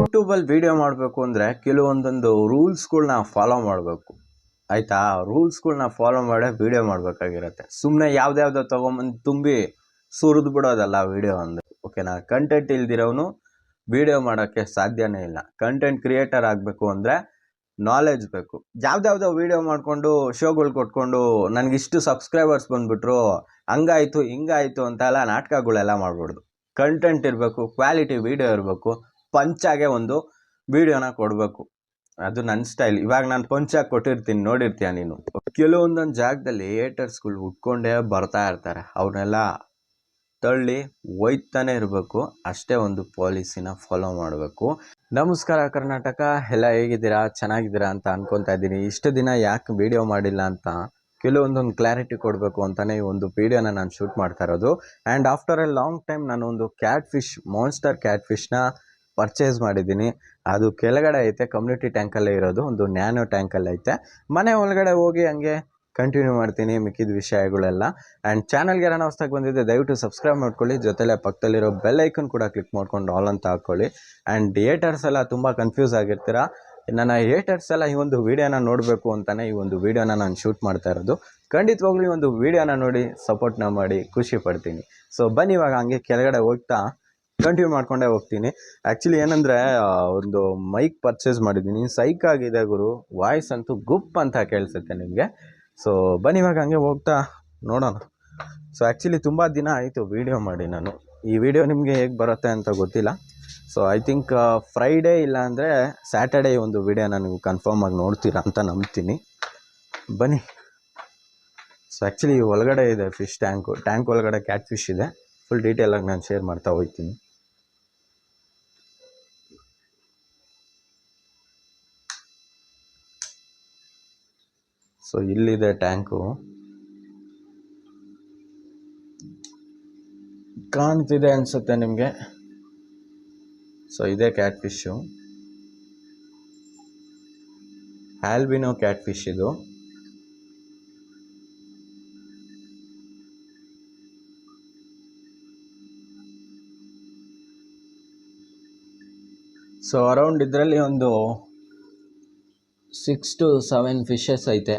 ಯೂಟ್ಯೂಬಲ್ಲಿ ವಿಡಿಯೋ ಮಾಡಬೇಕು ಅಂದರೆ ಕೆಲವೊಂದೊಂದು ರೂಲ್ಸ್ಗಳನ್ನ ಫಾಲೋ ಮಾಡಬೇಕು ಆಯಿತಾ. ರೂಲ್ಸ್ಗಳನ್ನ ಫಾಲೋ ಮಾಡೇ ವಿಡಿಯೋ ಮಾಡಬೇಕಾಗಿರುತ್ತೆ. ಸುಮ್ಮನೆ ಯಾವ್ದ್ಯಾವ್ದೋ ತೊಗೊಂಬಂದು ತುಂಬಿ ಸುರಿದು ಬಿಡೋದಲ್ಲ ವಿಡಿಯೋ ಅಂದರೆ, ಓಕೆನಾ. ಕಂಟೆಂಟ್ ಇಲ್ದಿರೋನು ವಿಡಿಯೋ ಮಾಡೋಕ್ಕೆ ಸಾಧ್ಯನೇ ಇಲ್ಲ. ಕಂಟೆಂಟ್ ಕ್ರಿಯೇಟರ್ ಆಗಬೇಕು ಅಂದರೆ ನಾಲೆಜ್ ಬೇಕು. ಯಾವ್ದ್ಯಾವ್ದೋ ವಿಡಿಯೋ ಮಾಡಿಕೊಂಡು ಶೋಗಳು ಕೊಟ್ಕೊಂಡು ನನಗಿಷ್ಟು ಸಬ್ಸ್ಕ್ರೈಬರ್ಸ್ ಬಂದುಬಿಟ್ರು, ಹಂಗಾಯಿತು ಹಿಂಗಾಯಿತು ಅಂತೆಲ್ಲ ನಾಟಕಗಳೆಲ್ಲ ಮಾಡ್ಬಿಡ್ದು. ಕಂಟೆಂಟ್ ಇರಬೇಕು, ಕ್ವಾಲಿಟಿ ವಿಡಿಯೋ ಇರಬೇಕು, ಪಂಚಾಗೆ ಒಂದು ವಿಡಿಯೋನ ಕೊಡಬೇಕು. ಅದು ನನ್ನ ಸ್ಟೈಲ್. ಇವಾಗ ನಾನು ಪಂಚಾಗಿ ಕೊಟ್ಟಿರ್ತೀನಿ, ನೋಡಿರ್ತೀಯ ನೀನು. ಕೆಲವೊಂದೊಂದು ಜಾಗದಲ್ಲಿ ಏಟರ್ಸ್ಗಳು ಉಟ್ಕೊಂಡೇ ಬರ್ತಾ ಇರ್ತಾರೆ, ಅವ್ರನ್ನೆಲ್ಲ ತಳ್ಳಿ ಒಯ್ತಾನೆ ಇರಬೇಕು. ಅಷ್ಟೇ ಒಂದು ಪಾಲಿಸಿನ ಫಾಲೋ ಮಾಡಬೇಕು. ನಮಸ್ಕಾರ ಕರ್ನಾಟಕ, ಎಲ್ಲ ಹೇಗಿದ್ದೀರಾ? ಚೆನ್ನಾಗಿದ್ದೀರಾ ಅಂತ ಅನ್ಕೊತಾ ಇದ್ದೀನಿ. ಇಷ್ಟು ದಿನ ಯಾಕೆ ವಿಡಿಯೋ ಮಾಡಿಲ್ಲ ಅಂತ ಕೆಲವೊಂದೊಂದು ಕ್ಲಾರಿಟಿ ಕೊಡಬೇಕು ಅಂತಲೇ ಈ ಒಂದು ವಿಡಿಯೋನ ನಾನು ಶೂಟ್ ಮಾಡ್ತಾ ಇರೋದು. And after a long time ನಾನು ಒಂದು ಕ್ಯಾಟ್ ಫಿಶ್, ಮಾನ್ಸ್ಟರ್ ಕ್ಯಾಟ್ ಫಿಶ್ನ ಪರ್ಚೇಸ್ ಮಾಡಿದ್ದೀನಿ. ಅದು ಕೆಳಗಡೆ ಐತೆ, ಕಮ್ಯುನಿಟಿ ಟ್ಯಾಂಕಲ್ಲೇ ಇರೋದು, ಒಂದು ನ್ಯಾನೋ ಟ್ಯಾಂಕಲ್ಲಿ ಐತೆ. ಮನೆ ಒಳಗಡೆ ಹೋಗಿ ಹಂಗೆ ಕಂಟಿನ್ಯೂ ಮಾಡ್ತೀನಿ ಮಿಕ್ಕಿದ ವಿಷಯಗಳೆಲ್ಲ. ಆ್ಯಂಡ್ ಚಾನಲ್ಗೆ ಯಾರನ್ನ ಹೊಸ್ದಾಗಿ ಬಂದಿದ್ದೆ ದಯವಿಟ್ಟು ಸಬ್ಸ್ಕ್ರೈಬ್ ಮಾಡ್ಕೊಳ್ಳಿ, ಜೊತೆಲೆ ಪಕ್ಕದಲ್ಲಿರೋ ಬೆಲ್ ಐಕನ್ ಕೂಡ ಕ್ಲಿಕ್ ಮಾಡ್ಕೊಂಡು ಆಲ್ ಅಂತ ಹಾಕ್ಕೊಳ್ಳಿ. ಆ್ಯಂಡ್ ಏಟರ್ಸ್ ಎಲ್ಲ ತುಂಬ ಕನ್ಫ್ಯೂಸ್ ಆಗಿರ್ತೀರಾ. ನನ್ನ ಏಟರ್ಸ್ ಎಲ್ಲ ಈ ಒಂದು ವೀಡಿಯೋನ ನೋಡಬೇಕು ಅಂತಲೇ ಈ ಒಂದು ವೀಡಿಯೋನ ನಾನು ಶೂಟ್ ಮಾಡ್ತಾ ಇರೋದು. ಖಂಡಿತವಾಗ್ಲೂ ಈ ಒಂದು ವೀಡಿಯೋನ ನೋಡಿ ಸಪೋರ್ಟ್ನ ಮಾಡಿ ಖುಷಿ ಪಡ್ತೀನಿ. ಸೊ ಬನ್ನಿ ಇವಾಗ ಹಂಗೆ ಕೆಳಗಡೆ ಹೋಗ್ತಾ ಕಂಟಿನ್ಯೂ ಮಾಡ್ಕೊಂಡೇ ಹೋಗ್ತೀನಿ. ಆ್ಯಕ್ಚುಲಿ ಏನಂದರೆ ಒಂದು ಮೈಕ್ ಪರ್ಚೇಸ್ ಮಾಡಿದ್ದೀನಿ, ಸೈಕ್ ಆಗಿದೆ ಗುರು. ವಾಯ್ಸ್ ಅಂತೂ ಗುಪ್ ಅಂತ ಕೇಳಿಸುತ್ತೆ ನಿಮಗೆ. ಸೊ ಬನ್ನಿ ಇವಾಗ ಹಂಗೆ ಹೋಗ್ತಾ ನೋಡೋಣ. ಸೊ ಆ್ಯಕ್ಚುಲಿ ತುಂಬ ದಿನ ಆಯಿತು ವೀಡಿಯೋ ಮಾಡಿ ನಾನು. ಈ ವಿಡಿಯೋ ನಿಮಗೆ ಹೇಗೆ ಬರುತ್ತೆ ಅಂತ ಗೊತ್ತಿಲ್ಲ. ಸೊ ಐ ಥಿಂಕ್ ಫ್ರೈಡೇ ಇಲ್ಲ ಅಂದರೆ ಸ್ಯಾಟರ್ಡೇ ಒಂದು ವಿಡಿಯೋನ ನೀವು ಕನ್ಫರ್ಮ್ ಆಗಿ ನೋಡ್ತೀರಾ ಅಂತ ನಂಬ್ತೀನಿ. ಬನ್ನಿ. ಸೊ ಆ್ಯಕ್ಚುಲಿ ಒಳಗಡೆ ಇದೆ ಫಿಶ್ ಟ್ಯಾಂಕ್ ಒಳಗಡೆ ಕ್ಯಾಟ್ ಫಿಶ್ ಇದೆ. ಫುಲ್ ಡೀಟೇಲಾಗಿ ನಾನು ಶೇರ್ ಮಾಡ್ತಾ ಹೋಗ್ತೀನಿ. ಸೊ ಇಲ್ಲಿದೆ ಟ್ಯಾಂಕು, ಕಾಣ್ತಿದೆ ಅನಿಸುತ್ತೆ ನಿಮಗೆ. ಸೊ ಇದೇ cat fish, albino cat fish ಇದು. ಸೊ ಅರೌಂಡ್ ಇದರಲ್ಲಿ ಒಂದು 6 to 7 ಫಿಶಸ್ ಐತೆ.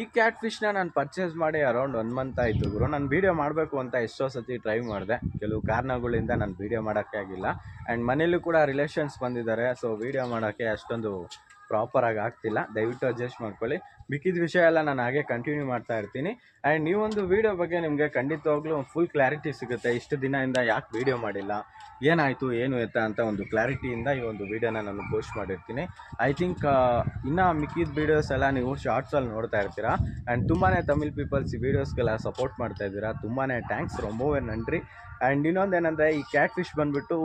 ಈ ಕ್ಯಾಟ್ ಫಿಶ್ನ ನಾನು ಪರ್ಚೇಸ್ ಮಾಡಿ ಅರೌಂಡ್ 1 ಮಂತ್ ಆಯಿತು ಗುರು. ನಾನು ವೀಡಿಯೋ ಮಾಡಬೇಕು ಅಂತ ಎಷ್ಟೋ ಸತಿ ಟ್ರೈ ಮಾಡಿದೆ, ಕೆಲವು ಕಾರಣಗಳಿಂದ ನಾನು ವೀಡಿಯೋ ಮಾಡೋಕ್ಕೆ ಆಗಿಲ್ಲ. ಆ್ಯಂಡ್ ಮನೇಲೂ ಕೂಡ ರಿಲೇಷನ್ಸ್ ಬಂದಿದ್ದಾರೆ, ಸೊ ವೀಡಿಯೋ ಮಾಡೋಕ್ಕೆ ಅಷ್ಟೊಂದು ಪ್ರಾಪರಾಗಿ ಆಗ್ತಿಲ್ಲ. ದಯವಿಟ್ಟು ಅಡ್ಜಸ್ಟ್ ಮಾಡ್ಕೊಳ್ಳಿ. ಮಿಕ್ಕಿದ ವಿಷಯ ಎಲ್ಲ ನಾನು ಹಾಗೆ ಕಂಟಿನ್ಯೂ ಮಾಡ್ತಾ ಇರ್ತೀನಿ. ಆ್ಯಂಡ್ ಈ ಒಂದು ವೀಡಿಯೋ ಬಗ್ಗೆ ನಿಮಗೆ ಖಂಡಿತವಾಗ್ಲೂ ಫುಲ್ ಕ್ಲಾರಿಟಿ ಸಿಗುತ್ತೆ. ಇಷ್ಟು ದಿನದಿಂದ ಯಾಕೆ ವೀಡಿಯೋ ಮಾಡಿಲ್ಲ, ಏನಾಯಿತು ಏನು ಎತ್ತ ಅಂತ ಒಂದು ಕ್ಲಾರಿಟಿಯಿಂದ ಈ ಒಂದು ವೀಡಿಯೋನ ನಾನು ಪೋಸ್ಟ್ ಮಾಡಿರ್ತೀನಿ. ಐ ಥಿಂಕ್ ಇನ್ನೂ ಮಿಕ್ಕಿದ ವೀಡಿಯೋಸ್ ಎಲ್ಲ ನೀವು ಶಾರ್ಟ್ಸಲ್ಲಿ ನೋಡ್ತಾ ಇರ್ತೀರಾ. ಆ್ಯಂಡ್ ತುಂಬಾ ತಮಿಳ್ ಪೀಪಲ್ಸ್ ಈ ವೀಡಿಯೋಸ್ಗೆಲ್ಲ ಸಪೋರ್ಟ್ ಮಾಡ್ತಾ ಇದ್ದೀರಾ, ತುಂಬಾ ಥ್ಯಾಂಕ್ಸ್, ರೊಂಬವೇ ನನ್ರಿ. ಆ್ಯಂಡ್ ಇನ್ನೊಂದೇನೆಂದರೆ ಈ ಕ್ಯಾಟ್ ಫಿಶ್ ಬಂದುಬಿಟ್ಟು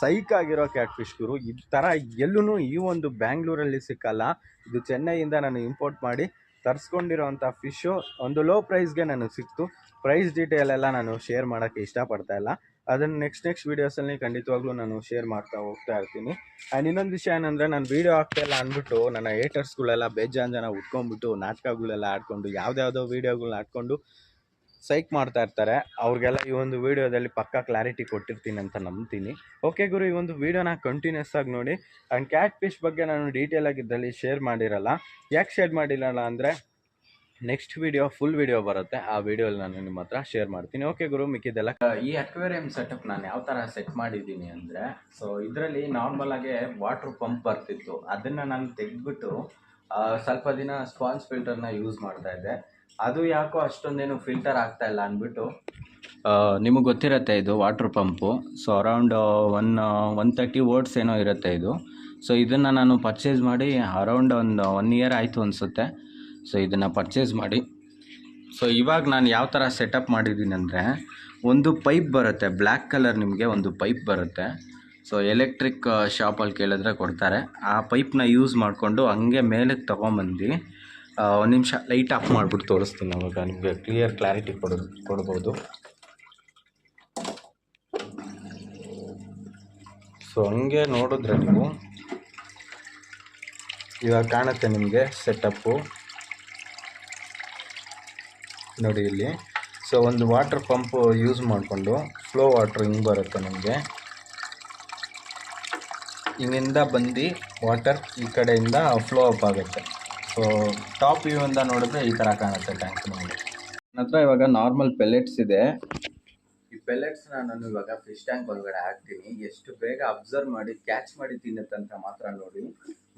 ಸೈಕ್ ಆಗಿರೋ ಕ್ಯಾಟ್ ಫಿಶ್ ಗುರು. ಈ ಥರ ಎಲ್ಲೂ ಈ ಒಂದು ಬ್ಯಾಂಗ್ಳೂರಲ್ಲಿ ಸಿಕ್ಕಲ್ಲ. ಇದು ಚೆನ್ನೈಯಿಂದ ನಾನು ಇಂಪೋರ್ಟ್ ಮಾಡಿ ತರಿಸ್ಕೊಂಡಿರೋವಂಥ ಫಿಶ್ಶು ಒಂದು ಲೋ ಪ್ರೈಸ್ಗೆ ನನಗೆ ಸಿಕ್ತು. ಪ್ರೈಸ್ ಡೀಟೇಲ್ ಎಲ್ಲ ನಾನು ಶೇರ್ ಮಾಡೋಕ್ಕೆ ಇಷ್ಟಪಡ್ತಾ ಇಲ್ಲ. ಅದನ್ನು ನೆಕ್ಸ್ಟ್ ವೀಡಿಯೋಸಲ್ಲಿ ಖಂಡಿತವಾಗ್ಲೂ ನಾನು ಶೇರ್ ಮಾಡ್ತಾ ಹೋಗ್ತಾ ಇರ್ತೀನಿ. ಆ್ಯಂಡ್ ಇನ್ನೊಂದು ವಿಷಯ ಏನಂದರೆ, ನಾನು ವೀಡಿಯೋ ಆಗ್ತಾಯಿಲ್ಲ ಅಂದ್ಬಿಟ್ಟು ನನ್ನ ಏಟರ್ಸ್ಗಳೆಲ್ಲ ಬೇಜಾನ್ ಜನ ಉಟ್ಕೊಂಡ್ಬಿಟ್ಟು ನಾಟಕಗಳೆಲ್ಲ ಆಡ್ಕೊಂಡು ಯಾವುದ್ಯಾವುದೋ ವೀಡಿಯೋಗಳನ್ನ ಆಡ್ಕೊಂಡು ಸೈಕ್ ಮಾಡ್ತಾ ಇರ್ತಾರೆ. ಅವ್ರಿಗೆಲ್ಲ ಈ ಒಂದು ವೀಡಿಯೋದಲ್ಲಿ ಪಕ್ಕಾ ಕ್ಲಾರಿಟಿ ಕೊಟ್ಟಿರ್ತೀನಿ ಅಂತ ನಂಬ್ತೀನಿ. ಓಕೆ ಗುರು, ಈ ಒಂದು ವೀಡಿಯೋನ ಕಂಟಿನ್ಯೂಸ್ ಆಗಿ ನೋಡಿ. ಆ್ಯಂಡ್ ಕ್ಯಾಟ್ ಫಿಶ್ ಬಗ್ಗೆ ನಾನು ಡೀಟೇಲ್ ಆಗಿದ್ದಲ್ಲಿ ಶೇರ್ ಮಾಡಿರಲ್ಲ. ಯಾಕೆ ಶೇರ್ ಮಾಡಿರಲ್ಲ ಅಂದರೆ, ನೆಕ್ಸ್ಟ್ ವಿಡಿಯೋ ಫುಲ್ ವಿಡಿಯೋ ಬರುತ್ತೆ, ಆ ವಿಡಿಯೋಲಿ ನಾನು ನಿಮ್ಮ ಹತ್ರ ಶೇರ್ ಮಾಡ್ತೀನಿ. ಓಕೆ ಗುರು, ಮಿಕ್ಕಿದ್ದೆಲ್ಲ ಈ ಅಕ್ವೇರಿಯಂ ಸೆಟಪ್ ನಾನು ಯಾವ ಥರ ಸೆಟ್ ಮಾಡಿದ್ದೀನಿ ಅಂದರೆ, ಸೊ ಇದರಲ್ಲಿ ನಾರ್ಮಲ್ ಆಗಿ ವಾಟರ್ ಪಂಪ್ ಬರ್ತಿತ್ತು, ಅದನ್ನು ನಾನು ತೆಗೆದ್ಬಿಟ್ಟು ಸ್ವಲ್ಪ ದಿನ ಸ್ಪಾಂಜ್ ಫಿಲ್ಟರ್ನ ಯೂಸ್ ಮಾಡ್ತಾ ಇದ್ದೆ. ಅದು ಯಾಕೋ ಅಷ್ಟೊಂದೇನು ಫಿಲ್ಟರ್ ಆಗ್ತಾ ಇಲ್ಲ ಅಂದ್ಬಿಟ್ಟು, ನಿಮಗೆ ಗೊತ್ತಿರುತ್ತೆ ಇದು water pump. So around 130 volts ಏನೋ ಇರುತ್ತೆ ಇದು. ಸೊ ಇದನ್ನು ನಾನು ಪರ್ಚೇಸ್ ಮಾಡಿ ಅರೌಂಡ್ ಒಂದು 1 ಇಯರ್ ಆಯಿತು ಅನಿಸುತ್ತೆ. ಸೊ ಇದನ್ನು ಪರ್ಚೇಸ್ ಮಾಡಿ, ಸೊ ಇವಾಗ ನಾನು ಯಾವ ಥರ ಸೆಟಪ್ ಮಾಡಿದ್ದೀನಿ ಅಂದರೆ, ಒಂದು ಪೈಪ್ ಬರುತ್ತೆ ಬ್ಲ್ಯಾಕ್ ಕಲರ್, ನಿಮಗೆ ಒಂದು ಪೈಪ್ ಬರುತ್ತೆ. ಸೊ ಎಲೆಕ್ಟ್ರಿಕ್ ಶಾಪಲ್ಲಿ ಕೇಳಿದ್ರೆ ಕೊಡ್ತಾರೆ. ಆ ಪೈಪ್ನ ಯೂಸ್ ಮಾಡಿಕೊಂಡು ಹಂಗೆ ಮೇಲಕ್ಕೆ ತೊಗೊಂಬಂದು ಒಂದು ನಿಮಿಷ ಲೈಟ್ ಆಫ್ ಮಾಡಿಬಿಟ್ಟು ತೋರಿಸ್ತೀನಿ, ಅವಾಗ ನಿಮಗೆ ಕ್ಲಿಯರ್ ಕ್ಲಾರಿಟಿ ಕೊಡ್ಬೋದು. ಸೊ ಹಂಗೆ ನೋಡಿದ್ರೆ ನೀವು ಇವಾಗ ಕಾಣುತ್ತೆ ನಿಮಗೆ ಸೆಟಪ್ಪು ನೋಡಿ ಇಲ್ಲಿ. ಸೊ ಒಂದು ವಾಟರ್ ಪಂಪು ಯೂಸ್ ಮಾಡಿಕೊಂಡು ಫ್ಲೋ ವಾಟ್ರ್ ಹಿಂಗೆ ಬರುತ್ತೆ ನಿಮಗೆ, ಹಿಂಗಿಂದ ಬಂದು ವಾಟರ್ ಈ ಕಡೆಯಿಂದ ಫ್ಲೋ ಅಪ್ ಆಗುತ್ತೆ. ಸೊ ಟಾಪ್ ವ್ಯೂವಿಂದ ನೋಡಿದ್ರೆ ಈ ಥರ ಕಾಣುತ್ತೆ ಟ್ಯಾಂಕ್ ನಮಗೆ. ನನ್ನ ಹತ್ರ ಇವಾಗ ನಾರ್ಮಲ್ ಪೆಲೆಟ್ಸ್ ಇದೆ. ಈ ಪೆಲೆಟ್ಸ್ನ ನಾನು ಇವಾಗ ಫಿಶ್ ಟ್ಯಾಂಕ್ ಒಳಗಡೆ ಹಾಕ್ತೀನಿ. ಎಷ್ಟು ಬೇಗ ಅಬ್ಸರ್ವ್ ಮಾಡಿ ಕ್ಯಾಚ್ ಮಾಡಿ ತಿನ್ನುತ್ತಂತ ಮಾತ್ರ ನೋಡಿ.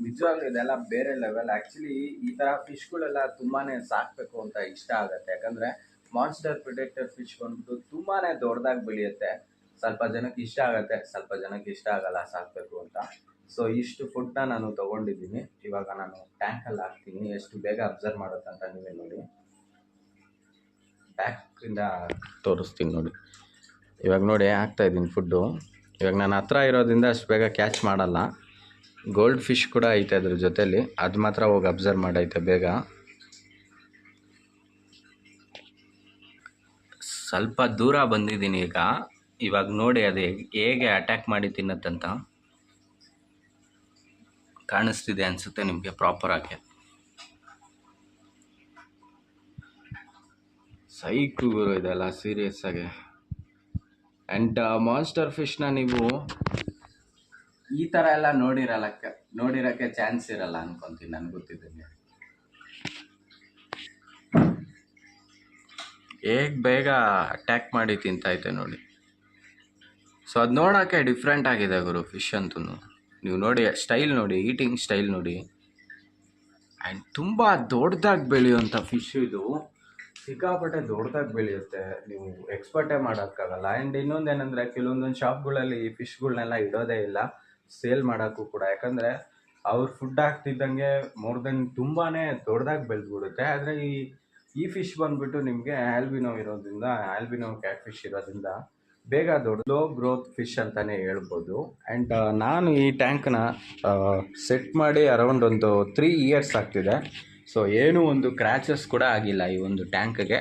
ನಿಜವಾಗ್ಲೂ ಇದೆಲ್ಲ ಬೇರೆ ಲೆವೆಲ್. ಆ್ಯಕ್ಚುಲಿ ಈ ಥರ ಫಿಶ್ಗಳೆಲ್ಲ ತುಂಬಾ ಸಾಕಬೇಕು ಅಂತ ಇಷ್ಟ ಆಗುತ್ತೆ. ಯಾಕಂದರೆ ಮಾನ್ಸ್ಟರ್ ಪ್ರಿಡೆಕ್ಟರ್ ಫಿಶ್ ಬಂದ್ಬಿಟ್ಟು ತುಂಬಾ ದೊಡ್ಡದಾಗಿ ಬೆಳೆಯುತ್ತೆ. ಸ್ವಲ್ಪ ಜನಕ್ಕೆ ಇಷ್ಟ ಆಗುತ್ತೆ, ಸ್ವಲ್ಪ ಜನಕ್ಕೆ ಇಷ್ಟ ಆಗಲ್ಲ ಸಾಕಬೇಕು ಅಂತ. ಸೊ ಇಷ್ಟು ಫುಡ್ನ ನಾನು ತೊಗೊಂಡಿದ್ದೀನಿ. ಇವಾಗ ನಾನು ಟ್ಯಾಂಕಲ್ಲಿ ಹಾಕ್ತೀನಿ. ಎಷ್ಟು ಬೇಗ ಅಬ್ಸರ್ವ್ ಮಾಡುತ್ತೆ ಅಂತ ನೀವೇ ನೋಡಿ. ಟ್ಯಾಂಕಿಂದ ತೋರಿಸ್ತೀನಿ ನೋಡಿ. ಇವಾಗ ನೋಡಿ ಹಾಕ್ತಾಯಿದ್ದೀನಿ ಫುಡ್ಡು. ಇವಾಗ ನಾನು ಹತ್ರ ಇರೋದ್ರಿಂದ ಅಷ್ಟು ಬೇಗ ಕ್ಯಾಚ್ ಮಾಡಲ್ಲ. ಗೋಲ್ಡ್ ಫಿಶ್ ಕೂಡ ಐತೆ ಅದ್ರ ಜೊತೇಲಿ, ಅದು ಮಾತ್ರ ಹೋಗಿ ಅಬ್ಸರ್ವ್ ಮಾಡೈತೆ ಬೇಗ. ಸ್ವಲ್ಪ ದೂರ ಬಂದಿದ್ದೀನಿ ಈಗ. ಇವಾಗ ನೋಡಿ ಅದು ಹೇಗೆ ಅಟ್ಯಾಕ್ ಮಾಡಿ ತಿನ್ನತ್ತಂತ ಕಾಣಿಸ್ತಿದೆ ಅನಿಸುತ್ತೆ ನಿಮಗೆ ಪ್ರಾಪರಾಗಿ. ಸೈಕು ಇದೆಲ್ಲ ಸೀರಿಯಸ್ ಆಗಿ. ಆ್ಯಂಡ್ ಮಾನ್ಸ್ಟರ್ ಫಿಶ್ನ ನೀವು ಈ ಥರ ಎಲ್ಲ ನೋಡಿರೋಕ್ಕೆ ಚಾನ್ಸ್ ಇರಲ್ಲ ಅನ್ಕೊತೀನಿ, ನನಗೆ ಗೊತ್ತಿದ್ದಂಗೆ. ಹೇಗೆ ಬೇಗ ಅಟ್ಯಾಕ್ ಮಾಡಿ ತಿಂತೈತೆ ನೋಡಿ. ಸೊ ಅದು ನೋಡೋಕ್ಕೆ ಡಿಫ್ರೆಂಟ್ ಆಗಿದೆ ಗುರು ಫಿಶ್ ಅಂತೂ. ನೀವು ನೋಡಿ ಸ್ಟೈಲ್ ನೋಡಿ, ಈಟಿಂಗ್ ಸ್ಟೈಲ್ ನೋಡಿ. ಆ್ಯಂಡ್ ತುಂಬ ದೊಡ್ಡದಾಗಿ ಬೆಳೆಯುವಂಥ ಫಿಶ್ ಇದು. ಸಿಕ್ಕಾಪಟ್ಟೆ ದೊಡ್ಡದಾಗಿ ಬೆಳೆಯುತ್ತೆ, ನೀವು ಎಕ್ಸ್ಪರ್ಟೇ ಮಾಡೋಕ್ಕಾಗಲ್ಲ. ಆ್ಯಂಡ್ ಇನ್ನೊಂದೇನೆಂದರೆ, ಕೆಲವೊಂದೊಂದು ಶಾಪ್ಗಳಲ್ಲಿ ಈ ಫಿಶ್ಗಳನ್ನೆಲ್ಲ ಇಡೋದೇ ಇಲ್ಲ ಸೇಲ್ ಮಾಡೋಕ್ಕೂ ಕೂಡ. ಯಾಕಂದರೆ ಅವ್ರು ಫುಡ್ ಹಾಕ್ತಿದ್ದಂಗೆ ಮೋರ್ ದೆನ್ ತುಂಬಾ ದೊಡ್ಡದಾಗಿ ಬೆಳೆದ್ಬಿಡುತ್ತೆ. ಆದರೆ ಈ ಫಿಶ್ ಬಂದುಬಿಟ್ಟು ನಿಮಗೆ ಆಲ್ಬಿನೋ ಇರೋದ್ರಿಂದ, ಆಲ್ಬಿನೋ ಕ್ಯಾಟ್ ಫಿಶ್ ಇರೋದ್ರಿಂದ ಬೇಗ ದೊಡ್ಡ ಲೋ ಗ್ರೋತ್ ಫಿಶ್ ಅಂತಲೇ ಹೇಳ್ಬೋದು. ಆ್ಯಂಡ್ ನಾನು ಈ ಟ್ಯಾಂಕ್ನ ಸೆಟ್ ಮಾಡಿ ಅರೌಂಡ್ ಒಂದು 3 ಇಯರ್ಸ್ ಆಗ್ತಿದೆ. ಸೊ ಏನೂ ಒಂದು ಕ್ರ್ಯಾಚಸ್ ಕೂಡ ಆಗಿಲ್ಲ ಈ ಒಂದು ಟ್ಯಾಂಕ್ಗೆ.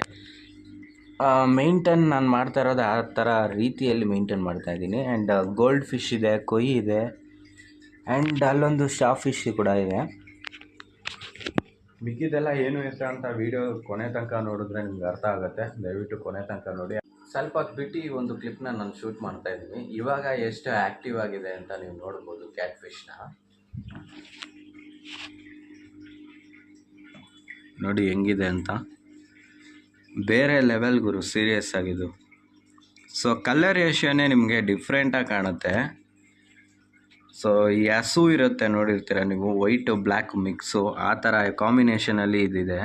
ಮೇಂಟೈನ್ ನಾನು ಮಾಡ್ತಾ ಇರೋದು ಆ ಥರ ರೀತಿಯಲ್ಲಿ ಮೇಂಟೈನ್ ಮಾಡ್ತಾಯಿದ್ದೀನಿ. ಆ್ಯಂಡ್ ಗೋಲ್ಡ್ ಫಿಶ್ ಇದೆ, ಕೊಯ್ ಇದೆ, ಆ್ಯಂಡ್ ಅಲ್ಲೊಂದು ಶಾರ್ಕ್ ಫಿಶ್ ಕೂಡ ಇದೆ. ಮಿಕ್ಕಿದೆಲ್ಲ ಏನು ಇರುತ್ತೆ ಅಂತ ವಿಡಿಯೋ ಕೊನೆ ತನಕ ನೋಡಿದ್ರೆ ನಿಮ್ಗೆ ಅರ್ಥ ಆಗುತ್ತೆ. ದಯವಿಟ್ಟು ಕೊನೆ ತನಕ ನೋಡಿ. ಸ್ವಲ್ಪ ಹೊತ್ತು ಬಿಟ್ಟು ಈ ಒಂದು ಕ್ಲಿಪ್ನ ನಾನು ಶೂಟ್ ಮಾಡ್ತಾ ಇದ್ದೀನಿ. ಇವಾಗ ಎಷ್ಟು ಆ್ಯಕ್ಟಿವ್ ಆಗಿದೆ ಅಂತ ನೀವು ನೋಡ್ಬೋದು ಕ್ಯಾಟ್ ಫಿಶ್ನ. ನೋಡಿ ಹೆಂಗಿದೆ ಅಂತ, ಬೇರೆ ಲೆವೆಲ್ ಗುರು, ಸೀರಿಯಸ್ ಆಗಿದ್ದು. ಸೊ ಕಲರ್ ರೇಷಿಯೋನೇ ನಿಮಗೆ ಡಿಫ್ರೆಂಟಾಗಿ ಕಾಣುತ್ತೆ. ಸೊ ಈ ಹಸು ಇರುತ್ತೆ ನೋಡಿರ್ತೀರ ನೀವು, ವೈಟ್ ಬ್ಲ್ಯಾಕ್ ಮಿಕ್ಸು, ಆ ಥರ ಕಾಂಬಿನೇಷನಲ್ಲಿ ಇದಿದೆ.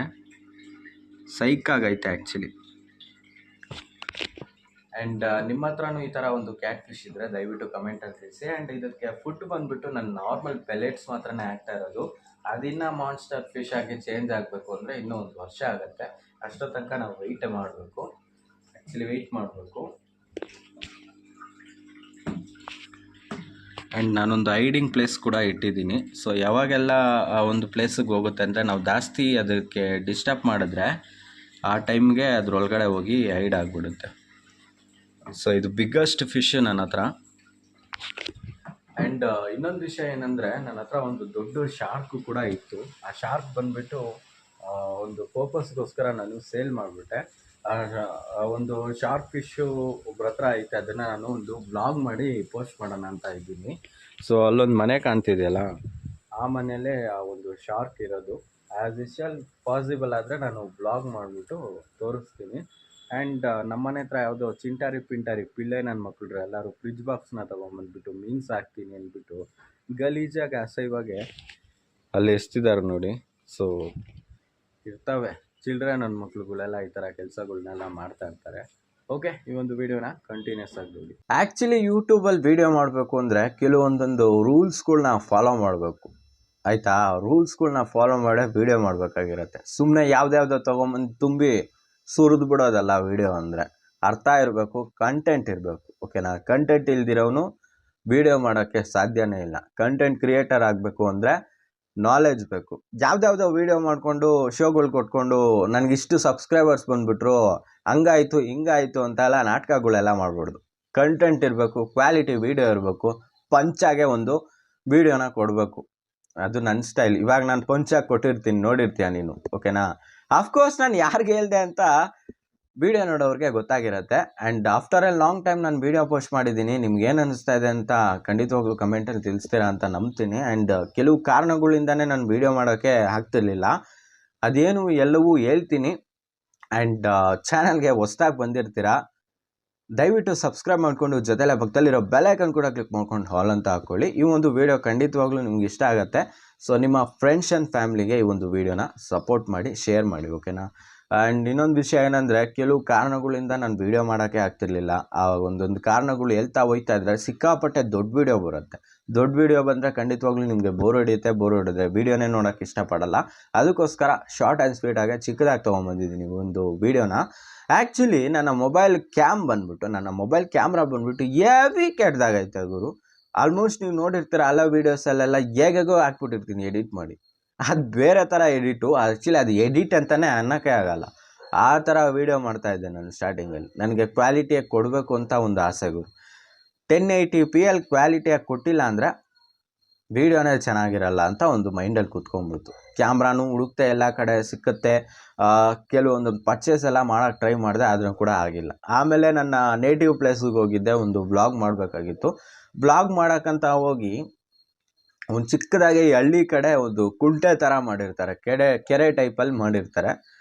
ಸೈಕಾಗೈತೆ ಆ್ಯಕ್ಚುಲಿ. ಆ್ಯಂಡ್ ನಿಮ್ಮ ಹತ್ರನೂ ಈ ಥರ ಒಂದು ಕ್ಯಾಟ್ ಫಿಶ್ ಇದ್ದರೆ ದಯವಿಟ್ಟು ಕಮೆಂಟಲ್ಲಿ ತಿಳಿಸಿ. ಆ್ಯಂಡ್ ಇದಕ್ಕೆ ಫುಡ್ ಬಂದುಬಿಟ್ಟು ನಾನು ನಾರ್ಮಲ್ ಪೆಲೆಟ್ಸ್ ಮಾತ್ರನೇ ಹಾಕ್ತಾ ಇರೋದು. ಅದಿನ್ನು ಮಾನ್ಸ್ಟರ್ ಫಿಶ್ ಆಗಿ ಚೇಂಜ್ ಆಗಬೇಕು ಅಂದರೆ ಇನ್ನೂ 1 ವರ್ಷ ಆಗುತ್ತೆ. ಅಷ್ಟೋ ತನಕ ನಾವು ವೆಯ್ಟ್ ಮಾಡಬೇಕು. ಆ್ಯಂಡ್ ನಾನೊಂದು ಹೈಡಿಂಗ್ ಪ್ಲೇಸ್ ಕೂಡ ಇಟ್ಟಿದ್ದೀನಿ. ಸೊ ಯಾವಾಗೆಲ್ಲ ಆ ಒಂದು ಪ್ಲೇಸಿಗೆ ಹೋಗುತ್ತೆ ಅಂದರೆ, ನಾವು ಜಾಸ್ತಿ ಅದಕ್ಕೆ ಡಿಸ್ಟರ್ಬ್ ಮಾಡಿದ್ರೆ ಆ ಟೈಮ್ಗೆ ಅದ್ರೊಳಗಡೆ ಹೋಗಿ ಹೈಡ್ ಆಗಿಬಿಡುತ್ತೆ. ಸೊ ಇದು ಬಿಗ್ಗೆಸ್ಟ್ ಫಿಶ್ ನನ್ನ ಹತ್ರ. ಆ್ಯಂಡ್ ಇನ್ನೊಂದು ವಿಷಯ ಏನಂದರೆ, ನನ್ನ ಹತ್ರ ಒಂದು ದೊಡ್ಡ ಶಾರ್ಕು ಕೂಡ ಇತ್ತು. ಆ ಶಾರ್ಕ್ ಬಂದುಬಿಟ್ಟು ಒಂದು ಪರ್ಪಸ್ಗೋಸ್ಕರ ನಾನು ಸೇಲ್ ಮಾಡಿಬಿಟ್ಟೆ. ಒಂದು ಶಾರ್ಕ್ ಫಿಶ್ಶು ಒಬ್ಬರ ಹತ್ರ ಐತೆ, ಅದನ್ನು ನಾನು ಒಂದು ಬ್ಲಾಗ್ ಮಾಡಿ ಪೋಸ್ಟ್ ಮಾಡೋಣ ಅಂತ ಇದ್ದೀನಿ. ಸೊ ಅಲ್ಲೊಂದು ಮನೆ ಕಾಣ್ತಿದೆಯಲ್ಲ, ಆ ಮನೆಯಲ್ಲೇ ಆ ಒಂದು ಶಾರ್ಕ್ ಇರೋದು. ಆ್ಯಸ್ ಯೂಶುವಲ್ ಪಾಸಿಬಲ್ ಆದರೆ ನಾನು ಬ್ಲಾಗ್ ಮಾಡಿಬಿಟ್ಟು ತೋರಿಸ್ತೀನಿ. ಆ್ಯಂಡ್ ನಮ್ಮನೆ ಹತ್ರ ಯಾವುದೋ ಚಿಂಟಾರಿ ಪಿಂಟಾರಿ ಪಿಳ್ಳೆ ನನ್ನ ಮಕ್ಕಳು ಎಲ್ಲರೂ ಫ್ರಿಜ್ ಬಾಕ್ಸ್ನ ತೊಗೊಂಬಂದ್ಬಿಟ್ಟು ಮೀನ್ಸ್ ಹಾಕ್ತೀನಿ ಅಂದ್ಬಿಟ್ಟು ಗಲೀಜಾಗಿ ಅಸಹ್ಯವಾಗಿ ಅಲ್ಲಿ ಎಷ್ಟಿದ್ದಾರೆ ನೋಡಿ. ಸೊ ಇರ್ತವೆ ಚಿಲ್ಡ್ರನ್ ನನ್ನ ಮಕ್ಳುಗಳೆಲ್ಲ ಈ ಥರ ಕೆಲಸಗಳನ್ನೆಲ್ಲ ಮಾಡ್ತಾ ಇರ್ತಾರೆ. ಓಕೆ, ಈ ಒಂದು ವಿಡಿಯೋನ ಕಂಟಿನ್ಯೂಸ್ ಆಗಿ ನೋಡಿ. ಆ್ಯಕ್ಚುಲಿ ಯೂಟ್ಯೂಬಲ್ಲಿ ವಿಡಿಯೋ ಮಾಡಬೇಕು ಅಂದರೆ ಕೆಲವೊಂದೊಂದು ರೂಲ್ಸ್ಗಳನ್ನ ಫಾಲೋ ಮಾಡಬೇಕು, ಆಯಿತಾ? ರೂಲ್ಸ್ಗಳನ್ನ ಫಾಲೋ ಮಾಡೇ ವಿಡಿಯೋ ಮಾಡಬೇಕಾಗಿರತ್ತೆ. ಸುಮ್ಮನೆ ಯಾವುದ್ಯಾವುದೋ ತೊಗೊಂಬಂದು ತುಂಬಿ ಸುರಿದು ಬಿಡೋದಲ್ಲ ವಿಡಿಯೋ ಅಂದರೆ. ಅರ್ಥ ಇರಬೇಕು, ಕಂಟೆಂಟ್ ಇರಬೇಕು, ಓಕೆನಾ? ಕಂಟೆಂಟ್ ಇಲ್ದಿರೋನು ವಿಡಿಯೋ ಮಾಡೋಕ್ಕೆ ಸಾಧ್ಯನೇ ಇಲ್ಲ. ಕಂಟೆಂಟ್ ಕ್ರಿಯೇಟರ್ ಆಗಬೇಕು ಅಂದರೆ ನಾಲೆಜ್ ಬೇಕು. ಯಾವುದ್ಯಾವುದೋ ವಿಡಿಯೋ ಮಾಡಿಕೊಂಡು ಶೋಗಳು ಕೊಟ್ಕೊಂಡು ನನಗಿಷ್ಟು ಸಬ್ಸ್ಕ್ರೈಬರ್ಸ್ ಬಂದುಬಿಟ್ರು, ಹಂಗಾಯಿತು ಹಿಂಗಾಯಿತು ಅಂತೆಲ್ಲ ನಾಟಕಗಳೆಲ್ಲ ಮಾಡ್ಬಾರ್ದು. ಕಂಟೆಂಟ್ ಇರಬೇಕು, ಕ್ವಾಲಿಟಿ ವಿಡಿಯೋ ಇರಬೇಕು, ಪಂಚಾಗೆ ಒಂದು ವಿಡಿಯೋನ ಕೊಡಬೇಕು. ಅದು ನನ್ನ ಸ್ಟೈಲ್. ಇವಾಗ ನಾನು ಪಂಚಾಗಿ ಕೊಟ್ಟಿರ್ತೀನಿ, ನೋಡಿರ್ತೀಯ ನೀನು, ಓಕೆನಾ? ಅಫ್ಕೋರ್ಸ್ ನಾನು ಯಾರಿಗೆ ಹೇಳ್ದೆ ಅಂತ ವಿಡಿಯೋ ನೋಡೋರಿಗೆ ಗೊತ್ತಾಗಿರುತ್ತೆ. And after a long time ನಾನು ವಿಡಿಯೋ ಪೋಸ್ಟ್ ಮಾಡಿದ್ದೀನಿ. ನಿಮ್ಗೆ ಏನು ಅನ್ನಿಸ್ತಾ ಇದೆ ಅಂತ ಖಂಡಿತವಾಗ್ಲೂ ಕಮೆಂಟಲ್ಲಿ ತಿಳಿಸ್ತೀರಾ ಅಂತ ನಂಬ್ತೀನಿ. ಆ್ಯಂಡ್ ಕೆಲವು ಕಾರಣಗಳಿಂದನೇ ನಾನು ವಿಡಿಯೋ ಮಾಡೋಕ್ಕೆ ಆಗ್ತಿರ್ಲಿಲ್ಲ. ಅದೇನು ಎಲ್ಲವೂ ಹೇಳ್ತೀನಿ. ಆ್ಯಂಡ್ ಚಾನಲ್ಗೆ ಹೊಸ್ದಾಗಿ ಬಂದಿರ್ತೀರಾ, ದಯವಿಟ್ಟು ಸಬ್ಸ್ಕ್ರೈಬ್ ಮಾಡಿಕೊಂಡು ಜೊತೆಲೆ ಪಕ್ಕದಲ್ಲಿರೋ ಬೆಲ್ ಐಕನ್ ಕೂಡ ಕ್ಲಿಕ್ ಮಾಡ್ಕೊಂಡು ಹಾಲ್ ಅಂತ ಹಾಕ್ಕೊಳ್ಳಿ. ಈ ಒಂದು ವಿಡಿಯೋ ಖಂಡಿತವಾಗ್ಲೂ ನಿಮ್ಗೆ ಇಷ್ಟ ಆಗುತ್ತೆ. ಸೊ ನಿಮ್ಮ ಫ್ರೆಂಡ್ಸ್ ಆ್ಯಂಡ್ ಫ್ಯಾಮ್ಲಿಗೆ ಈ ಒಂದು ವಿಡಿಯೋನ ಸಪೋರ್ಟ್ ಮಾಡಿ, ಶೇರ್ ಮಾಡಿ, ಓಕೆನಾ? ಆ್ಯಂಡ್ ಇನ್ನೊಂದು ವಿಷಯ ಏನಂದರೆ, ಕೆಲವು ಕಾರಣಗಳಿಂದ ನಾನು ವೀಡಿಯೋ ಮಾಡೋಕ್ಕೆ ಆಗ್ತಿರ್ಲಿಲ್ಲ. ಆ ಒಂದೊಂದು ಕಾರಣಗಳು ಹೇಳ್ತಾ ಹೋಯ್ತಾ ಇದ್ದರೆ ಸಿಕ್ಕಾಪಟ್ಟೆ ದೊಡ್ಡ ವೀಡಿಯೋ ಬರುತ್ತೆ. ದೊಡ್ಡ ವೀಡಿಯೋ ಬಂದರೆ ಖಂಡಿತವಾಗ್ಲೂ ನಿಮಗೆ ಬೋರ್ ಹೊಡಿದ್ರೆ ವೀಡಿಯೋನೇ ನೋಡೋಕ್ಕೆ ಇಷ್ಟಪಡಲ್ಲ. ಅದಕ್ಕೋಸ್ಕರ ಶಾರ್ಟ್ ಆ್ಯಂಡ್ ಸ್ವೀಟಾಗಿ ಚಿಕ್ಕದಾಗಿ ತೊಗೊಂಬಂದಿದ್ದೀನಿ ಒಂದು ವೀಡಿಯೋನ. ಆ್ಯಕ್ಚುಲಿ ನನ್ನ ಮೊಬೈಲ್ ಕ್ಯಾಮ್ರಾ ಬಂದ್ಬಿಟ್ಟು ಹೆವಿ ಕೆಟ್ಟದಾಗೈತೆ ಗುರು. ಆಲ್ಮೋಸ್ಟ್ ನೀವು ನೋಡಿರ್ತೀರ ಅಲ್ಲ ವೀಡಿಯೋಸಲ್ಲೆಲ್ಲ ಹೇಗೋ ಹಾಕ್ಬಿಟ್ಟಿರ್ತೀನಿ ಎಡಿಟ್ ಮಾಡಿ. ಅದು ಬೇರೆ ಥರ ಎಡಿಟು. ಆ್ಯಕ್ಚುಲಿ ಅದು ಎಡಿಟ್ ಅಂತಲೇ ಅನ್ನೋಕ್ಕೆ ಆಗಲ್ಲ. ಆ ಥರ ವೀಡಿಯೋ ಮಾಡ್ತಾಯಿದ್ದೆ ನಾನು ಸ್ಟಾರ್ಟಿಂಗಲ್ಲಿ. ನನಗೆ ಕ್ವಾಲಿಟಿಯಾಗಿ ಕೊಡಬೇಕು ಅಂತ ಒಂದು ಆಸೆಗಳು. 1080p ಕ್ವಾಲಿಟಿಯಾಗಿ ಕೊಟ್ಟಿಲ್ಲ ಅಂದರೆ ವೀಡಿಯೋನೇ ಚೆನ್ನಾಗಿರಲ್ಲ ಅಂತ ಒಂದು ಮೈಂಡಲ್ಲಿ ಕೂತ್ಕೊಂಡ್ಬಿಡ್ತು. ಕ್ಯಾಮ್ರಾನು ಹುಡುಕ್ತೆ, ಎಲ್ಲ ಕಡೆ ಸಿಕ್ಕುತ್ತೆ. ಕೆಲವೊಂದೊಂದು ಪರ್ಚೇಸ್ ಎಲ್ಲ ಮಾಡೋಕ್ಕೆ ಟ್ರೈ ಮಾಡಿದೆ, ಆದರೂ ಕೂಡ ಆಗಿಲ್ಲ. ಆಮೇಲೆ ನನ್ನ ನೇಟಿವ್ ಪ್ಲೇಸಿಗೆ ಹೋಗಿದ್ದೆ, ಒಂದು ಬ್ಲಾಗ್ ಮಾಡಬೇಕಾಗಿತ್ತು. ಬ್ಲಾಗ್ ಮಾಡೋಕ್ಕಂತ ಹೋಗಿ ಒಂದು ಚಿಕ್ಕದಾಗಿ ಹಳ್ಳಿ ಕಡೆ ಒಂದು ಕುಂಟೆ ಥರ ಮಾಡಿರ್ತಾರೆ, ಕೆರೆ ಟೈಪಲ್ಲಿ ಮಾಡಿರ್ತಾರೆ.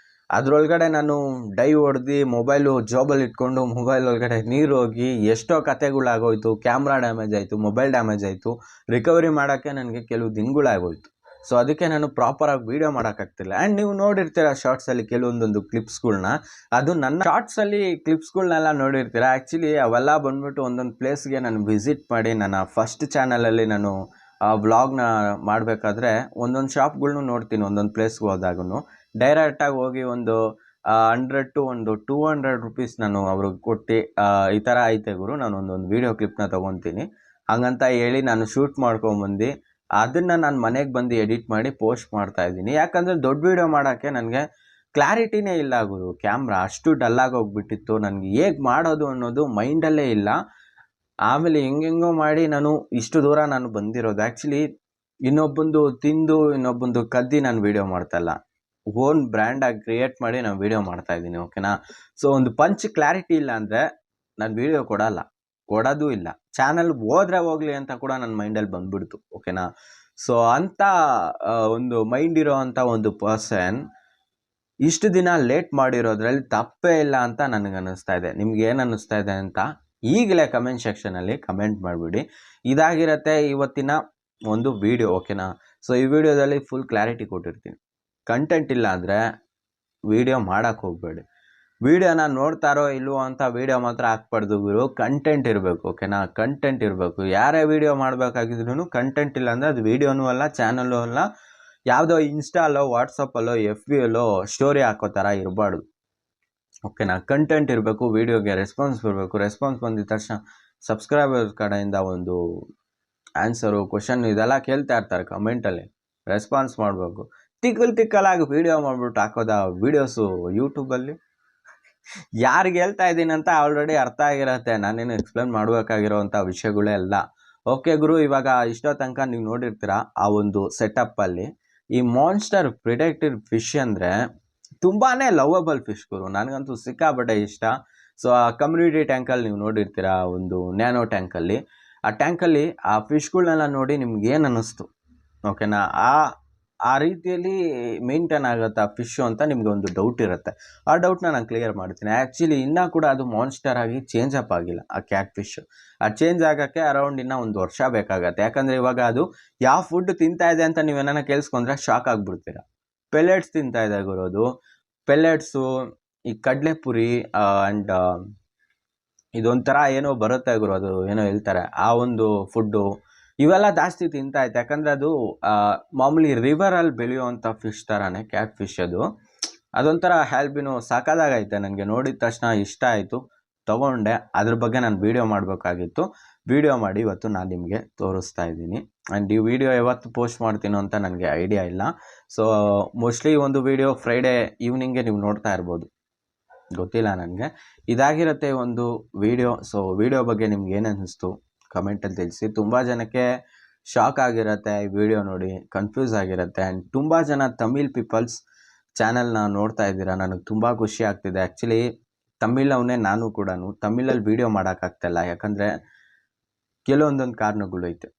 ಅದರೊಳಗಡೆ ನಾನು ಡೈ ಹೊಡೆದು ಮೊಬೈಲು ಜಾಬಲ್ಲಿ ಇಟ್ಕೊಂಡು ಮೊಬೈಲ್ ಒಳಗಡೆ ನೀರು ಹೋಗಿ ಎಷ್ಟೋ ಕತೆಗಳಾಗೋಯ್ತು. ಕ್ಯಾಮ್ರಾ ಡ್ಯಾಮೇಜ್ ಆಯಿತು, ಮೊಬೈಲ್ ಡ್ಯಾಮೇಜ್ ಆಯಿತು. ರಿಕವರಿ ಮಾಡೋಕ್ಕೆ ನನಗೆ ಕೆಲವು ದಿನಗಳಾಗೋಯ್ತು. ಸೊ ಅದಕ್ಕೆ ನಾನು ಪ್ರಾಪರಾಗಿ ವೀಡಿಯೋ ಮಾಡೋಕ್ಕಾಗ್ತಿಲ್ಲ. ಆ್ಯಂಡ್ ನೀವು ನೋಡಿರ್ತೀರ ಶಾರ್ಟ್ಸಲ್ಲಿ ಕೆಲವೊಂದೊಂದು ಕ್ಲಿಪ್ಸ್ಗಳ್ನ. ಅದು ನನ್ನ ಶಾರ್ಟ್ಸಲ್ಲಿ ಕ್ಲಿಪ್ಸ್ಗಳ್ನೆಲ್ಲ ನೋಡಿರ್ತೀರ. ಆ್ಯಕ್ಚುಲಿ ಅವೆಲ್ಲ ಬಂದ್ಬಿಟ್ಟು ಒಂದೊಂದು ಪ್ಲೇಸ್ಗೆ ನಾನು ವಿಸಿಟ್ ಮಾಡಿ, ನನ್ನ ಫಸ್ಟ್ ಚಾನಲಲ್ಲಿ ನಾನು ವ್ಲಾಗ್ನ ಮಾಡಬೇಕಾದ್ರೆ ಒಂದೊಂದು ಶಾಪ್ಗಳ್ನು ನೋಡ್ತೀನಿ. ಒಂದೊಂದು ಪ್ಲೇಸ್ಗೆ ಹೋದಾಗೂ ಡೈರೆಕ್ಟಾಗಿ ಹೋಗಿ ಒಂದು 100 to 200 ರುಪೀಸ್ ನಾನು ಅವ್ರಿಗೆ ಕೊಟ್ಟು, ಈ ಥರ ಐತೆ ಗುರು, ನಾನು ಒಂದೊಂದು ವೀಡಿಯೋ ಕ್ಲಿಪ್ನ ತೊಗೊತೀನಿ ಹಂಗಂತ ಹೇಳಿ ನಾನು ಶೂಟ್ ಮಾಡ್ಕೊಂಬಂದು ಅದನ್ನು ನಾನು ಮನೆಗೆ ಬಂದು ಎಡಿಟ್ ಮಾಡಿ ಪೋಸ್ಟ್ ಮಾಡ್ತಾಯಿದ್ದೀನಿ. ಯಾಕಂದರೆ ದೊಡ್ಡ ವೀಡಿಯೋ ಮಾಡೋಕ್ಕೆ ನನಗೆ ಕ್ಲಾರಿಟಿನೇ ಇಲ್ಲ ಗುರು. ಕ್ಯಾಮ್ರಾ ಅಷ್ಟು ಡಲ್ಲಾಗಿ ಹೋಗ್ಬಿಟ್ಟಿತ್ತು. ನನಗೆ ಹೇಗೆ ಮಾಡೋದು ಅನ್ನೋದು ಮೈಂಡಲ್ಲೇ ಇಲ್ಲ. ಆಮೇಲೆ ಹೆಂಗೆಂಗೋ ಮಾಡಿ ನಾನು ಇಷ್ಟು ದೂರ ನಾನು ಬಂದಿರೋದು. ಆ್ಯಕ್ಚುಲಿ ಇನ್ನೊಬ್ಬಂದು ತಿಂದು ಇನ್ನೊಬ್ಬಂದು ಕದ್ದು ನಾನು ವೀಡಿಯೋ ಮಾಡ್ತಾಯಿಲ್ಲ. ಓನ್ ಬ್ರ್ಯಾಂಡಾಗಿ ಕ್ರಿಯೇಟ್ ಮಾಡಿ ನಾನು ವೀಡಿಯೋ ಮಾಡ್ತಾಯಿದ್ದೀನಿ, ಓಕೆನಾ? ಸೊ ಒಂದು ಪಂಚ್ ಕ್ಲಾರಿಟಿ ಇಲ್ಲ ಅಂದರೆ ನಾನು ವೀಡಿಯೋ ಕೊಡೋದೂ ಇಲ್ಲ. ಚಾನಲ್ ಹೋದ್ರೆ ಹೋಗಲಿ ಅಂತ ಕೂಡ ನನ್ನ ಮೈಂಡಲ್ಲಿ ಬಂದ್ಬಿಡ್ತು, ಓಕೆನಾ? ಸೊ ಅಂಥ ಒಂದು ಮೈಂಡ್ ಇರೋ ಅಂಥ ಒಂದು ಪರ್ಸನ್ ಇಷ್ಟು ದಿನ ಲೇಟ್ ಮಾಡಿರೋದ್ರಲ್ಲಿ ತಪ್ಪೇ ಇಲ್ಲ ಅಂತ ನನಗೆ ಅನ್ನಿಸ್ತಾ ಇದೆ. ನಿಮ್ಗೆ ಏನು ಅನ್ನಿಸ್ತಾ ಇದೆ ಅಂತ ಈಗಲೇ ಕಮೆಂಟ್ ಸೆಕ್ಷನಲ್ಲಿ ಕಮೆಂಟ್ ಮಾಡಿಬಿಡಿ. ಇದಾಗಿರುತ್ತೆ ಇವತ್ತಿನ ಒಂದು ವಿಡಿಯೋ, ಓಕೆನಾ? ಸೊ ಈ ವಿಡಿಯೋದಲ್ಲಿ ಫುಲ್ ಕ್ಲಾರಿಟಿ ಕೊಟ್ಟಿರ್ತೀನಿ. ಕಂಟೆಂಟ್ ಇಲ್ಲ ಅಂದರೆ ವಿಡಿಯೋ ಮಾಡೋಕ್ಕೆ ಹೋಗಬೇಡಿ. ವಿಡಿಯೋನ ನೋಡ್ತಾರೋ ಇಲ್ವೋ ಅಂತ ವಿಡಿಯೋ ಮಾತ್ರ ಹಾಕ್ಬಾರ್ದು ಗುರು. ಕಂಟೆಂಟ್ ಇರಬೇಕು, ಓಕೆನಾ? ಕಂಟೆಂಟ್ ಇರಬೇಕು. ಯಾರೇ ವಿಡಿಯೋ ಮಾಡಬೇಕಾಗಿದ್ರು ಕಂಟೆಂಟ್ ಇಲ್ಲ ಅಂದರೆ ಅದು ವಿಡಿಯೋನೂ ಅಲ್ಲ, ಚಾನಲ್ಲು ಅಲ್ಲ. ಯಾವುದೋ ಇನ್ಸ್ಟಾಲೋ ವಾಟ್ಸಪ್ಪಲ್ಲೋ FBಯಲ್ಲೋ ಸ್ಟೋರಿ ಹಾಕೋ ಥರ ಇರಬಾರ್ದು, ಓಕೆನಾ? ಕಂಟೆಂಟ್ ಇರಬೇಕು. ವೀಡಿಯೋಗೆ ರೆಸ್ಪಾನ್ಸ್ ಬರಬೇಕು. ರೆಸ್ಪಾನ್ಸ್ ಬಂದಿದ ತಕ್ಷಣ ಸಬ್ಸ್ಕ್ರೈಬರ್ ಕಡೆಯಿಂದ ಒಂದು ಆನ್ಸರು, ಕ್ವಶನ್ ಇದೆಲ್ಲ ಕೇಳ್ತಾ ಇರ್ತಾರೆ ಕಮೆಂಟಲ್ಲಿ. ರೆಸ್ಪಾನ್ಸ್ ಮಾಡಬೇಕು. ತಿಕ್ಕಲಾಗಿ ವೀಡಿಯೋ ಮಾಡಿಬಿಟ್ಟು ಹಾಕೋದ ವೀಡಿಯೋಸು ಯೂಟ್ಯೂಬಲ್ಲಿ. ಯಾರಿಗೆ ಹೇಳ್ತಾ ಇದ್ದೀನಿ ಅಂತ ಆಲ್ರೆಡಿ ಅರ್ಥ ಆಗಿರತ್ತೆ. ನಾನೇನು ಎಕ್ಸ್ಪ್ಲೇನ್ ಮಾಡಬೇಕಾಗಿರೋವಂಥ ವಿಷಯಗಳೇ ಅಲ್ಲ. ಓಕೆ ಗುರು, ಇವಾಗ ಇಷ್ಟೋ ತನಕ ನೀವು ನೋಡಿರ್ತೀರ ಆ ಒಂದು ಸೆಟಪ್ಪಲ್ಲಿ ಈ ಮಾನ್ಸ್ಟರ್ ಪ್ರಿಡೆಕ್ಟರ್ ಫಿಶ್ ಅಂದರೆ ತುಂಬಾ ಲವಬಲ್ ಫಿಶ್ ಗುರು. ನನಗಂತೂ ಸಿಕ್ಕಾಪಟ್ಟೆ ಇಷ್ಟ. ಸೊ ಆ ಕಮ್ಯುನಿಟಿ ಟ್ಯಾಂಕಲ್ಲಿ ನೀವು ನೋಡಿರ್ತೀರ, ಒಂದು ನ್ಯಾನೋ ಟ್ಯಾಂಕಲ್ಲಿ. ಆ ಟ್ಯಾಂಕಲ್ಲಿ ಆ ಫಿಶ್ಗಳನ್ನೆಲ್ಲ ನೋಡಿ ನಿಮ್ಗೆ ಏನು ಅನ್ನಿಸ್ತು, ಓಕೆನಾ? ಆ ಆ ರೀತಿಯಲ್ಲಿ ಮೇಂಟೈನ್ ಆಗುತ್ತಾ ಫಿಶ್ಶು ಅಂತ ನಿಮಗೆ ಒಂದು ಡೌಟ್ ಇರುತ್ತೆ. ಆ ಡೌಟ್ನ ನಾನು ಕ್ಲಿಯರ್ ಮಾಡ್ತೀನಿ. ಆ್ಯಕ್ಚುಲಿ ಇನ್ನೂ ಕೂಡ ಅದು ಮಾನ್ಸ್ಟರ್ ಆಗಿ ಚೇಂಜ್ ಅಪ್ ಆಗಿಲ್ಲ ಆ ಕ್ಯಾಟ್ ಫಿಶ್. ಆ ಚೇಂಜ್ ಆಗೋಕ್ಕೆ ಅರೌಂಡ್ ಇನ್ನೂ 1 ವರ್ಷ ಬೇಕಾಗತ್ತೆ. ಯಾಕಂದರೆ ಇವಾಗ ಅದು ಯಾವ ಫುಡ್ ತಿಂತಾ ಇದೆ ಅಂತ ನೀವೇನ ಕೇಳಿಸ್ಕೊಂಡ್ರೆ ಶಾಕ್ ಆಗಿಬಿಡ್ತೀರ. ಪೆಲೆಟ್ಸ್ ತಿಂತಾ ಇದೆ ಗುರು ಅದು. ಪೆಲೆಟ್ಸು, ಈ ಕಡಲೆಪುರಿ ಆ್ಯಂಡ್ ಇದೊಂಥರ ಏನೋ ಬರುತ್ತೆ ಗುರು, ಅದು ಏನೋ ಹೇಳ್ತಾರೆ, ಆ ಒಂದು ಫುಡ್ಡು ಇವೆಲ್ಲ ಜಾಸ್ತಿ ತಿಂತಾ ಐತೆ. ಯಾಕಂದರೆ ಅದು ಮಾಮೂಲಿ ರಿವರಲ್ಲಿ ಬೆಳೆಯುವಂಥ ಫಿಶ್ ಥರನೇ ಕ್ಯಾಟ್ ಫಿಶ್ ಅದು. ಅದೊಂಥರ ಹ್ಯಾಲ್ಬಿನೋ ಸಾಕಾದಾಗೈತೆ. ನನಗೆ ನೋಡಿದ ತಕ್ಷಣ ಇಷ್ಟ ಆಯಿತು, ತೊಗೊಂಡೆ. ಅದ್ರ ಬಗ್ಗೆ ನಾನು ವೀಡಿಯೋ ಮಾಡಬೇಕಾಗಿತ್ತು. ವೀಡಿಯೋ ಮಾಡಿ ಇವತ್ತು ನಾನು ನಿಮಗೆ ತೋರಿಸ್ತಾ ಇದ್ದೀನಿ. ಆ್ಯಂಡ್ ಈ ವಿಡಿಯೋ ಯಾವತ್ತು ಪೋಸ್ಟ್ ಮಾಡ್ತೀನೋ ಅಂತ ನನಗೆ ಐಡಿಯಾ ಇಲ್ಲ. ಸೊ ಮೋಸ್ಟ್ಲಿ ಒಂದು ವಿಡಿಯೋ ಫ್ರೈಡೇ ಈವ್ನಿಂಗ್ಗೆ ನೀವು ನೋಡ್ತಾ ಇರ್ಬೋದು, ಗೊತ್ತಿಲ್ಲ ನನಗೆ. ಇದಾಗಿರುತ್ತೆ ಒಂದು ವಿಡಿಯೋ. ಸೊ ವಿಡಿಯೋ ಬಗ್ಗೆ ನಿಮ್ಗೆ ಏನು ಅನ್ನಿಸ್ತು ಕಮೆಂಟಲ್ಲಿ ತಿಳಿಸಿ. ತುಂಬ ಜನಕ್ಕೆ ಶಾಕ್ ಆಗಿರುತ್ತೆ ಈ ವಿಡಿಯೋ ನೋಡಿ, ಕನ್ಫ್ಯೂಸ್ ಆಗಿರುತ್ತೆ. ಆ್ಯಂಡ್ ತುಂಬ ಜನ ತಮಿಳ್ ಪೀಪಲ್ಸ್ ಚಾನಲ್ನ ನೋಡ್ತಾ ಇದ್ದೀರಾ, ನನಗೆ ತುಂಬ ಖುಷಿ ಆಗ್ತಿದೆ. ಆ್ಯಕ್ಚುಲಿ ತಮಿಳವನ್ನೇ ನಾನು ಕೂಡ ತಮಿಳಲ್ಲಿ ವೀಡಿಯೋ ಮಾಡೋಕ್ಕಾಗ್ತಾಯಿಲ್ಲ, ಯಾಕಂದರೆ ಕೆಲವೊಂದೊಂದು ಕಾರಣಗಳು ಐತೆ,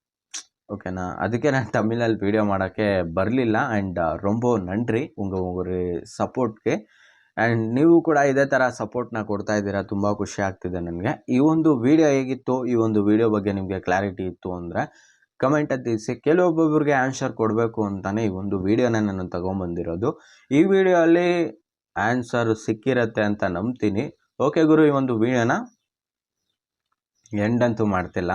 ಓಕೆನಾ. ಅದಕ್ಕೆ ನಾನು ತಮಿಳಲ್ಲಿ ವೀಡಿಯೋ ಮಾಡೋಕ್ಕೆ ಬರಲಿಲ್ಲ. ಆ್ಯಂಡ್ ರೊಂಬ ನನ್ರಿ ಉಂಗ ಸಪೋರ್ಟ್ಗೆ. ಆ್ಯಂಡ್ ನೀವು ಕೂಡ ಇದೇ ಥರ ಸಪೋರ್ಟ್ನ ಕೊಡ್ತಾ ಇದ್ದೀರಾ, ತುಂಬ ಖುಷಿ ಆಗ್ತಿದೆ ನನಗೆ. ಈ ಒಂದು ವಿಡಿಯೋ ಹೇಗಿತ್ತು, ಈ ಒಂದು ವಿಡಿಯೋ ಬಗ್ಗೆ ನಿಮಗೆ ಕ್ಲಾರಿಟಿ ಇತ್ತು ಅಂದರೆ ಕಮೆಂಟಲ್ಲಿ ತಿಳಿಸಿ. ಕೆಲವೊಬ್ಬೊಬ್ಬರಿಗೆ ಆನ್ಸರ್ ಕೊಡಬೇಕು ಅಂತಲೇ ಈ ಒಂದು ವಿಡಿಯೋನ ನಾನು ತೊಗೊಂಬಂದಿರೋದು. ಈ ವಿಡಿಯೋಲ್ಲಿ ಆನ್ಸರ್ ಸಿಕ್ಕಿರತ್ತೆ ಅಂತ ನಂಬ್ತೀನಿ. ಓಕೆ ಗುರು, ಈ ಒಂದು ವಿಡಿಯೋನ ಎಂಡಂತೂ ಮಾಡ್ತಿಲ್ಲ.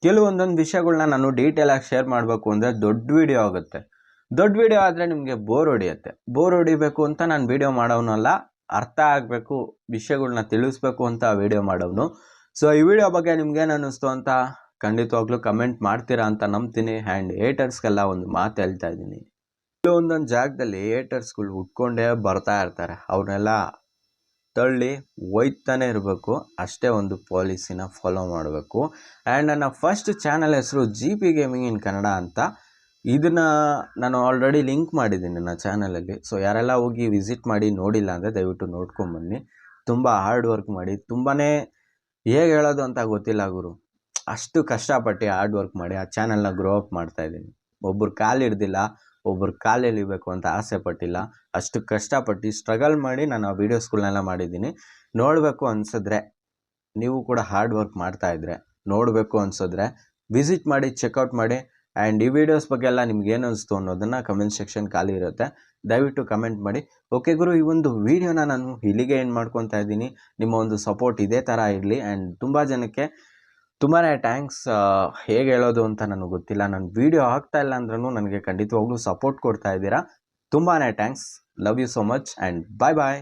ಕೆಲವೊಂದೊಂದು ವಿಷಯಗಳನ್ನ ನಾನು ಡೀಟೇಲಾಗಿ ಶೇರ್ ಮಾಡಬೇಕು ಅಂದರೆ ದೊಡ್ಡ ವಿಡಿಯೋ ಆಗುತ್ತೆ. ದೊಡ್ಡ ವಿಡಿಯೋ ಆದರೆ ನಿಮಗೆ ಬೋರ್ ಹೊಡಿಯುತ್ತೆ. ಬೋರ್ ಹೊಡಿಬೇಕು ಅಂತ ನಾನು ವಿಡಿಯೋ ಮಾಡೋನಲ್ಲ, ಅರ್ಥ ಆಗಬೇಕು, ವಿಷಯಗಳನ್ನ ತಿಳಿಸ್ಬೇಕು ಅಂತ ವಿಡಿಯೋ ಮಾಡೋನು. ಸೊ ಈ ವಿಡಿಯೋ ಬಗ್ಗೆ ನಿಮ್ಗೇನು ಅನ್ನಿಸ್ತು ಅಂತ ಖಂಡಿತವಾಗ್ಲೂ ಕಮೆಂಟ್ ಮಾಡ್ತೀರಾ ಅಂತ ನಂಬ್ತೀನಿ. ಆ್ಯಂಡ್ ಏಟರ್ಸ್ಗೆಲ್ಲ ಒಂದು ಮಾತು ಹೇಳ್ತಾ ಇದ್ದೀನಿ, ಕೆಲವೊಂದೊಂದು ಜಾಗದಲ್ಲಿ ಏಟರ್ಸ್ಗಳು ಉಟ್ಕೊಂಡೇ ಬರ್ತಾ ಇರ್ತಾರೆ, ಅವ್ರನ್ನೆಲ್ಲ ತಳ್ಳಿ ಒಯ್ತಾನೆ ಇರಬೇಕು. ಅಷ್ಟೇ ಒಂದು ಪಾಲಿಸಿನ ಫಾಲೋ ಮಾಡಬೇಕು. ಆ್ಯಂಡ್ ನನ್ನ ಫಸ್ಟ್ ಚಾನಲ್ ಹೆಸರು GP ಗೇಮಿಂಗ್ ಇನ್ ಕನ್ನಡ ಅಂತ. ಇದನ್ನು ನಾನು ಆಲ್ರೆಡಿ ಲಿಂಕ್ ಮಾಡಿದ್ದೀನಿ ನನ್ನ ಚಾನಲಲ್ಲಿ. ಸೊ ಯಾರೆಲ್ಲ ಹೋಗಿ ವಿಸಿಟ್ ಮಾಡಿ ನೋಡಿಲ್ಲ ಅಂದರೆ ದಯವಿಟ್ಟು ನೋಡ್ಕೊಂಬನ್ನಿ. ತುಂಬ ಹಾರ್ಡ್ ವರ್ಕ್ ಮಾಡಿ, ತುಂಬಾ ಹೇಗೆ ಹೇಳೋದು ಅಂತ ಗೊತ್ತಿಲ್ಲ ಗುರು, ಅಷ್ಟು ಕಷ್ಟಪಟ್ಟು ಹಾರ್ಡ್ ವರ್ಕ್ ಮಾಡಿ ಆ ಚಾನಲ್ನ ಗ್ರೋ ಅಪ್ ಮಾಡ್ತಾಯಿದ್ದೀನಿ. ಒಬ್ಬರು ಕಾಲು ಹಿಡ್ದಿಲ್ಲ, ಒಬ್ಬರು ಕಾಲು ಎಳಿಬೇಕು ಅಂತ ಆಸೆ ಪಟ್ಟಿಲ್ಲ, ಅಷ್ಟು ಕಷ್ಟಪಟ್ಟು ಸ್ಟ್ರಗಲ್ ಮಾಡಿ ನಾನು ಆ ವೀಡಿಯೋಸ್ಗಳನ್ನೆಲ್ಲ ಮಾಡಿದ್ದೀನಿ. ನೋಡಬೇಕು ಅನಿಸಿದ್ರೆ, ನೀವು ಕೂಡ ಹಾರ್ಡ್ ವರ್ಕ್ ಮಾಡ್ತಾಯಿದ್ರೆ ನೋಡಬೇಕು ಅನಿಸಿದ್ರೆ ವಿಸಿಟ್ ಮಾಡಿ, ಚೆಕ್ಔಟ್ ಮಾಡಿ. ಆ್ಯಂಡ್ ಈ ವಿಡಿಯೋಸ್ ಬಗ್ಗೆ ಎಲ್ಲ ನಿಮ್ಗೆ ಏನು ಅನಿಸ್ತು ಅನ್ನೋದನ್ನು ಕಮೆಂಟ್ ಸೆಕ್ಷನ್ ಖಾಲಿ ಇರುತ್ತೆ, ದಯವಿಟ್ಟು ಕಮೆಂಟ್ ಮಾಡಿ. ಓಕೆ ಗುರು, ಈ ಒಂದು ವಿಡಿಯೋನ ನಾನು ಇಲ್ಲಿಗೆ ಏನು ಮಾಡ್ಕೊತಾ ಇದ್ದೀನಿ. ನಿಮ್ಮ ಒಂದು ಸಪೋರ್ಟ್ ಇದೇ ಥರ ಇರಲಿ. ಆ್ಯಂಡ್ ತುಂಬ ಜನಕ್ಕೆ ತುಂಬಾ ಥ್ಯಾಂಕ್ಸ್. ಹೇಗೆ ಹೇಳೋದು ಅಂತ ನನಗೆ ಗೊತ್ತಿಲ್ಲ. ನಾನು ವೀಡಿಯೋ ಆಗ್ತಾ ಇಲ್ಲ ಅಂದ್ರೂ ನನಗೆ ಖಂಡಿತವಾಗ್ಲೂ ಸಪೋರ್ಟ್ ಕೊಡ್ತಾ ಇದ್ದೀರಾ. ತುಂಬಾ thanks. Love you so much and bye bye.